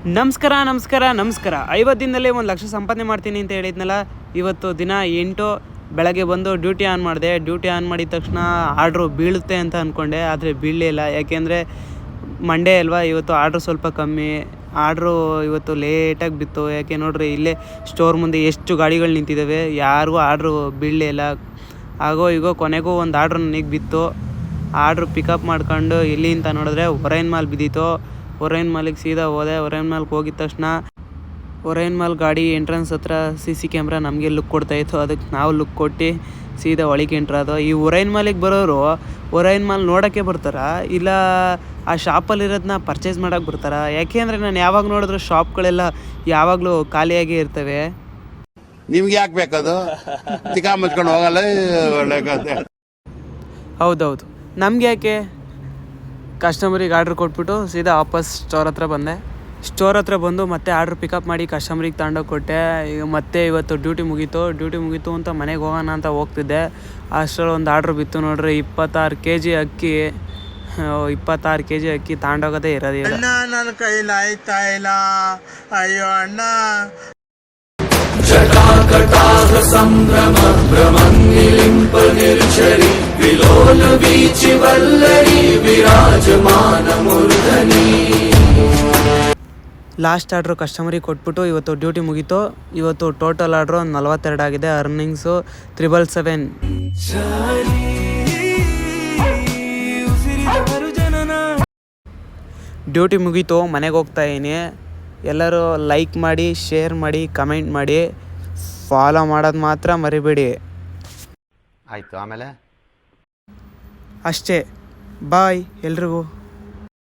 ನಮಸ್ಕಾರ 50 ದಿನದಲ್ಲೇ 1 ಲಕ್ಷ ಸಂಪಾದನೆ ಮಾಡ್ತೀನಿ ಅಂತ ಹೇಳಿದ್ನಲ್ಲ. ಇವತ್ತು ದಿನ 8 ಬೆಳಗ್ಗೆ ಬಂದು ಡ್ಯೂಟಿ ಆನ್ ಮಾಡಿದೆ. ಡ್ಯೂಟಿ ಆನ್ ಮಾಡಿದ ತಕ್ಷಣ ಆರ್ಡ್ರು ಬೀಳುತ್ತೆ ಅಂತ ಅಂದ್ಕೊಂಡೆ, ಆದರೆ ಬೀಳಲಿಲ್ಲ. ಯಾಕೆಂದರೆ ಮಂಡೇ ಅಲ್ವಾ, ಇವತ್ತು ಆರ್ಡ್ರು ಸ್ವಲ್ಪ ಕಮ್ಮಿ. ಆರ್ಡ್ರು ಇವತ್ತು ಲೇಟಾಗಿ ಬಿತ್ತು. ಯಾಕೆ ನೋಡ್ರಿ, ಇಲ್ಲೇ ಸ್ಟೋರ್ ಮುಂದೆ ಎಷ್ಟು ಗಾಡಿಗಳು ನಿಂತಿದ್ದಾವೆ, ಯಾರಿಗೂ ಆರ್ಡ್ರು ಬೀಳಲಿಲ್ಲ. ಆಗೋ ಈಗೋ ಕೊನೆಗೂ ಒಂದು ಆರ್ಡ್ರು ನನಗೆ ಬಿತ್ತು. ಆರ್ಡ್ರು ಪಿಕಪ್ ಮಾಡ್ಕೊಂಡು ಎಲ್ಲಿ ಅಂತ ನೋಡಿದ್ರೆ ಒರೈನ್ ಮಾಲ್ ಬಿದ್ದಿತ್ತು. ಒರೈನ್ ಮಾಲಿಗೆ ಸೀದಾ ಹೋದೆ. ಒರೈನ್ ಮಾಲ್ಗೆ ಹೋಗಿದ ತಕ್ಷಣ ಒರೈನ್ ಮಾಲ್ ಗಾಡಿ ಎಂಟ್ರೆನ್ಸ್ ಹತ್ರ CC ಕ್ಯಾಮ್ರಾ ನಮಗೆ ಲುಕ್ ಕೊಡ್ತಾಯಿತ್ತು. ಅದಕ್ಕೆ ನಾವು ಲುಕ್ ಕೊಟ್ಟು ಸೀದಾ ಒಳಗೆ ಎಂಟ್ರಾದೋ. ಈ ಒರೈನ್ ಮಾಲಿಗೆ ಬರೋರು ಒರೈನ್ ಮಾಲ್ ನೋಡೋಕ್ಕೆ ಬರ್ತಾರಾ, ಇಲ್ಲ ಆ ಶಾಪಲ್ಲಿರೋದನ್ನ ಪರ್ಚೇಸ್ ಮಾಡೋಕ್ಕೆ ಬರ್ತಾರಾ? ಯಾಕೆ ಅಂದರೆ ನಾನು ಯಾವಾಗ ನೋಡಿದ್ರು ಶಾಪ್ಗಳೆಲ್ಲ ಯಾವಾಗಲೂ ಖಾಲಿಯಾಗೇ ಇರ್ತವೆ. ನಿಮ್ಗೆ ಯಾಕೆ ಬೇಕದು? ಚಿಕ್ಕ ಮುಚ್ಕೊಂಡು ಹೋಗಲ್ಲ. ಒಳ್ಳೆ ಕಥೆ. ಹೌದೌದು, ನಮ್ಗೆ ಯಾಕೆ? ಕಸ್ಟಮರಿಗೆ ಆರ್ಡ್ರ್ ಕೊಟ್ಬಿಟ್ಟು ಸೀದಾ ವಾಪಸ್ ಸ್ಟೋರ್ ಹತ್ರ ಬಂದೆ. ಸ್ಟೋರ್ ಹತ್ರ ಬಂದು ಮತ್ತೆ ಆರ್ಡ್ರ್ ಪಿಕಪ್ ಮಾಡಿ ಕಸ್ಟಮರಿಗೆ ತಗೊಂಡೋಗಿ ಕೊಟ್ಟೆ. ಈಗ ಮತ್ತೆ ಇವತ್ತು ಡ್ಯೂಟಿ ಮುಗೀತು ಅಂತ ಮನೆಗೆ ಹೋಗೋಣ ಅಂತ ಹೋಗ್ತಿದ್ದೆ. ಅಷ್ಟರಲ್ಲಿ ಒಂದು ಆರ್ಡ್ರ್ ಬಿತ್ತು ನೋಡ್ರಿ, 26 kg ಅಕ್ಕಿ. 26 kg ಅಕ್ಕಿ ತಗೊಂಡೋಗೋದೇ ಇರೋದಿಲ್ಲ. ನನ್ನ ಕೈಲಾಯ್ತಾ ಇಲ್ಲ, ಅಯ್ಯೋ ಅಣ್ಣ. ಜಟಾಕಟಾಹ ಸಂಭ್ರಮ ಭ್ರಮನ್ನಿಲಿಂಪ ನಿರ್ಛರಿ ವಿಲೋಲ ವೀಚಿ ವಲ್ಲರಿ ವಿರಾಜಮಾನ ಮೂರ್ಧನಿ. ಲಾಸ್ಟ್ ಆರ್ಡ್ರು ಕಸ್ಟಮರಿಗೆ ಕೊಟ್ಬಿಟ್ಟು ಇವತ್ತು ಡ್ಯೂಟಿ ಮುಗೀತು. ಇವತ್ತು ಟೋಟಲ್ ಆರ್ಡ್ರು 42 ಆಗಿದೆ. ಅರ್ನಿಂಗ್ಸು 777. ಡ್ಯೂಟಿ ಮುಗೀತು, ಮನೆಗೆ ಹೋಗ್ತಾ ಇದೀನಿ. ಎಲ್ಲರೂ ಲೈಕ್ ಮಾಡಿ, ಶೇರ್ ಮಾಡಿ, ಕಮೆಂಟ್ ಮಾಡಿ, ಫಾಲೋ ಮಾಡೋದು ಮಾತ್ರ ಮರಿಬೇಡಿ. ಆಯಿತು, ಆಮೇಲೆ ಅಷ್ಟೇ. ಬಾಯ್ ಎಲ್ರಿಗೂ.